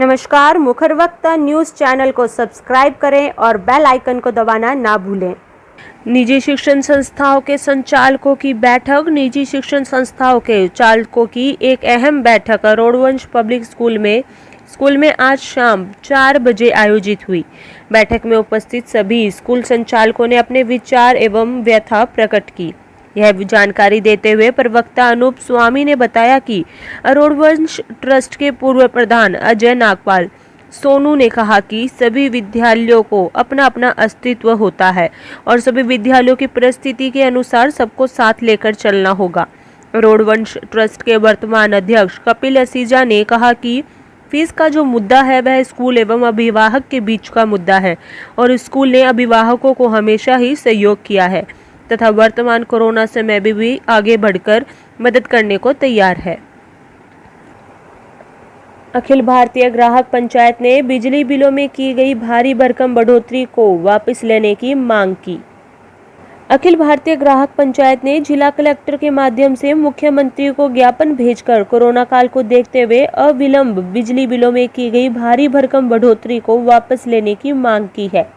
नमस्कार, मुखर वक्त न्यूज़ चैनल को सब्सक्राइब करें और बेल आइकन को दबाना ना भूलें। निजी शिक्षण संस्थाओं के संचालकों की बैठक। निजी शिक्षण संस्थाओं के चालकों की एक अहम बैठक अरोड़वंश पब्लिक स्कूल में आज शाम 4 बजे आयोजित हुई। बैठक में उपस्थित सभी स्कूल संचालकों ने अपने विचार एवं व्यथा प्रकट की। यह जानकारी देते हुए प्रवक्ता अनूप स्वामी ने बताया कि अरोड़वंश ट्रस्ट के पूर्व प्रधान अजय नागपाल सोनू ने कहा कि सभी विद्यालयों को अपना अपना अस्तित्व होता है और सभी विद्यालयों की परिस्थिति के अनुसार सबको साथ लेकर चलना होगा। अरोड़वंश ट्रस्ट के वर्तमान अध्यक्ष कपिल असीजा ने कहा कि फीस का जो मुद्दा है वह स्कूल एवं अभिभावक के बीच का मुद्दा है और स्कूल ने अभिभावकों को हमेशा ही सहयोग किया है तथा वर्तमान कोरोना समय में भी आगे बढ़कर मदद करने को तैयार है। अखिल भारतीय ग्राहक पंचायत ने बिजली बिलों में की गई भारी भरकम बढ़ोतरी को वापस लेने की मांग की। अखिल भारतीय ग्राहक पंचायत ने जिला कलेक्टर के माध्यम से मुख्यमंत्री को ज्ञापन भेजकर कोरोना काल को देखते हुए अविलंब बिजली बिलों में की गई भारी भरकम बढ़ोतरी को वापस लेने की मांग की है।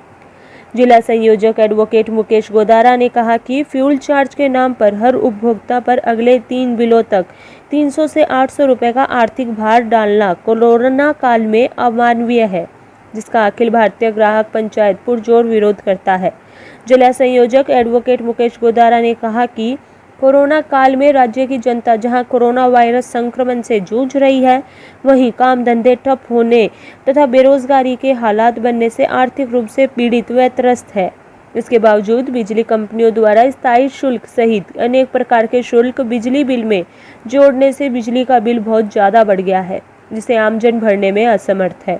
जिला संयोजक एडवोकेट मुकेश गोदारा ने कहा कि फ्यूल चार्ज के नाम पर हर उपभोक्ता पर अगले 3 बिलों तक 300 से 800 रुपए का आर्थिक भार डालना कोरोना काल में अमानवीय है, जिसका अखिल भारतीय ग्राहक पंचायत पुरजोर विरोध करता है। जिला संयोजक एडवोकेट मुकेश गोदारा ने कहा कि कोरोना काल में राज्य की जनता जहां कोरोना वायरस संक्रमण से जूझ रही है, वहीं काम धंधे ठप होने तथा बेरोजगारी के हालात बनने से आर्थिक रूप से पीड़ित व त्रस्त है। इसके बावजूद बिजली कंपनियों द्वारा स्थायी शुल्क सहित अनेक प्रकार के शुल्क बिजली बिल में जोड़ने से बिजली का बिल बहुत ज्यादा बढ़ गया है, जिसे आमजन भरने में असमर्थ है।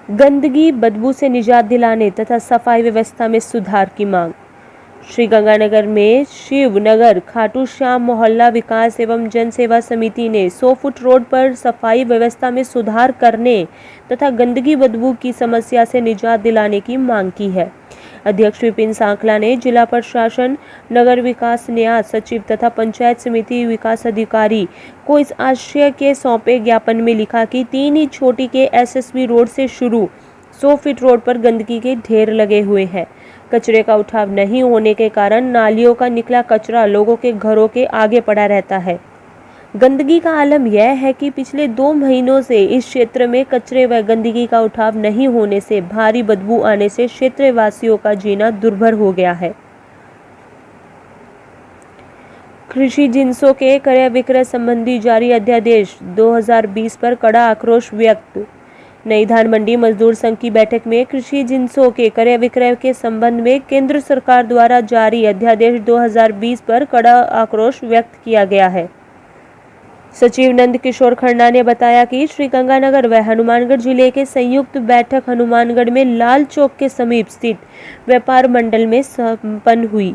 गंदगी बदबू से निजात दिलाने तथा सफाई व्यवस्था में सुधार की मांग। श्रीगंगानगर में शिवनगर खाटू श्याम मोहल्ला विकास एवं जन सेवा समिति ने 100 फुट रोड पर सफाई व्यवस्था में सुधार करने तथा गंदगी बदबू की समस्या से निजात दिलाने की मांग की है। अध्यक्ष विपिन सांखला ने जिला प्रशासन, नगर विकास न्यास सचिव तथा पंचायत समिति विकास अधिकारी को इस आशय के सौंपे ज्ञापन में लिखा कि 3 ही छोटी के एसएसबी रोड से शुरू 100 फीट रोड पर गंदगी के ढेर लगे हुए हैं। कचरे का उठाव नहीं होने के कारण नालियों का निकला कचरा लोगों के घरों के आगे पड़ा रहता है। गंदगी का आलम यह है कि पिछले 2 महीनों से इस क्षेत्र में कचरे व गंदगी का उठाव नहीं होने से भारी बदबू आने से क्षेत्र वासियों का जीना दुर्भर हो गया है। कृषि जिंसों के क्रय विक्रय संबंधी जारी अध्यादेश 2020 पर कड़ा आक्रोश व्यक्त। नई धान मंडी मजदूर संघ की बैठक में कृषि जिंसों के क्रय विक्रय के संबंध में केंद्र सरकार द्वारा जारी अध्यादेश 2020 पर कड़ा आक्रोश व्यक्त किया गया है। सचिव नंद किशोर खन्ना ने बताया कि श्रीगंगानगर व हनुमानगढ़ जिले के संयुक्त बैठक हनुमानगढ़ में लाल चौक के समीप स्थित व्यापार मंडल में संपन्न हुई।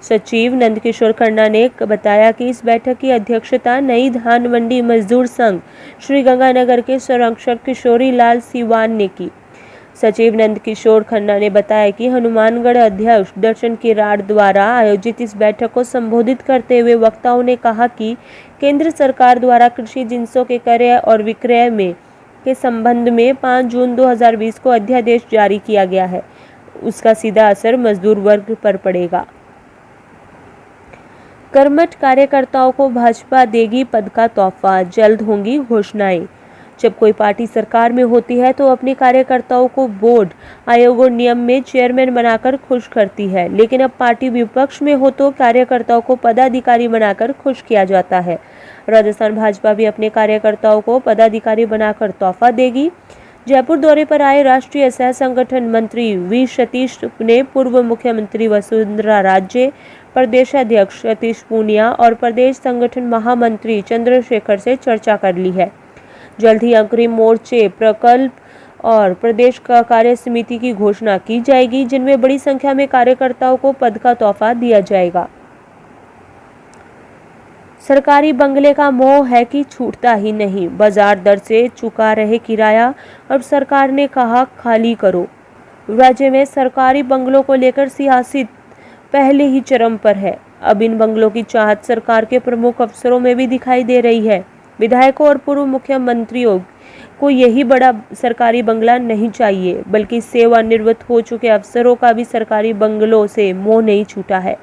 सचिव नंद किशोर खन्ना ने बताया कि इस बैठक की अध्यक्षता नई धान मंडी मजदूर संघ श्रीगंगानगर के संरक्षक किशोरी लाल सिवान ने की। सचिव नंद किशोर खन्ना ने बताया कि हनुमानगढ़ अध्यक्ष दर्शन किराड़ द्वारा आयोजित इस बैठक को संबोधित करते हुए वक्ताओं ने कहा कि केंद्र सरकार द्वारा कृषि जिंसों के क्रय और विक्रय में के संबंध में 5 जून 2020 को अध्यादेश जारी किया गया है। उसका सीधा असर मजदूर वर्ग पर पड़ेगा। कर्मठ कार्यकर्ताओं को भाजपा देगी पद का तोहफा, जल्द होंगी घोषणाएं। जब कोई पार्टी सरकार में होती है तो अपने कार्यकर्ताओं को बोर्ड, आयोग और नियम में चेयरमैन बनाकर खुश करती है, लेकिन अब पार्टी विपक्ष में हो तो कार्यकर्ताओं को पदाधिकारी बनाकर खुश किया जाता है। राजस्थान भाजपा भी अपने कार्यकर्ताओं को पदाधिकारी बनाकर तोहफा देगी। जयपुर दौरे पर आए राष्ट्रीय सह संगठन मंत्री वी सतीश ने पूर्व मुख्यमंत्री वसुंधरा राजे, प्रदेशाध्यक्ष सतीश पूनिया और प्रदेश संगठन महामंत्री चंद्रशेखर से चर्चा कर ली है। जल्द ही अग्रिम मोर्चे, प्रकल्प और प्रदेश का कार्य समिति की घोषणा की जाएगी, जिनमें बड़ी संख्या में कार्यकर्ताओं को पद का तोहफा दिया जाएगा। सरकारी बंगले का मोह है कि छूटता ही नहीं। बाजार दर से चुका रहे किराया, अब सरकार ने कहा खाली करो। राज्य में सरकारी बंगलों को लेकर सियासत पहले ही चरम पर है। अब इन बंगलों की चाहत सरकार के प्रमुख अफसरों में भी दिखाई दे रही है। विधायकों और पूर्व मुख्यमंत्रियों को यही बड़ा सरकारी बंगला नहीं चाहिए, बल्कि सेवानिवृत्त हो चुके अफसरों का भी सरकारी बंगलों से मोह नहीं छूटा है,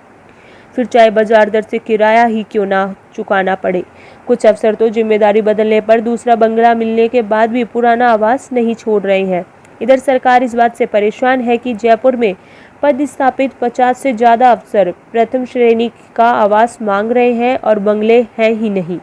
फिर चाहे बाजार दर से किराया ही क्यों ना चुकाना पड़े। कुछ अफसर तो जिम्मेदारी बदलने पर दूसरा बंगला मिलने के बाद भी पुराना आवास नहीं छोड़ रहे हैं। इधर सरकार इस बात से परेशान है कि जयपुर में पदस्थापित 50 से ज्यादा अफसर प्रथम श्रेणी का आवास मांग रहे हैं और बंगले हैं ही नहीं।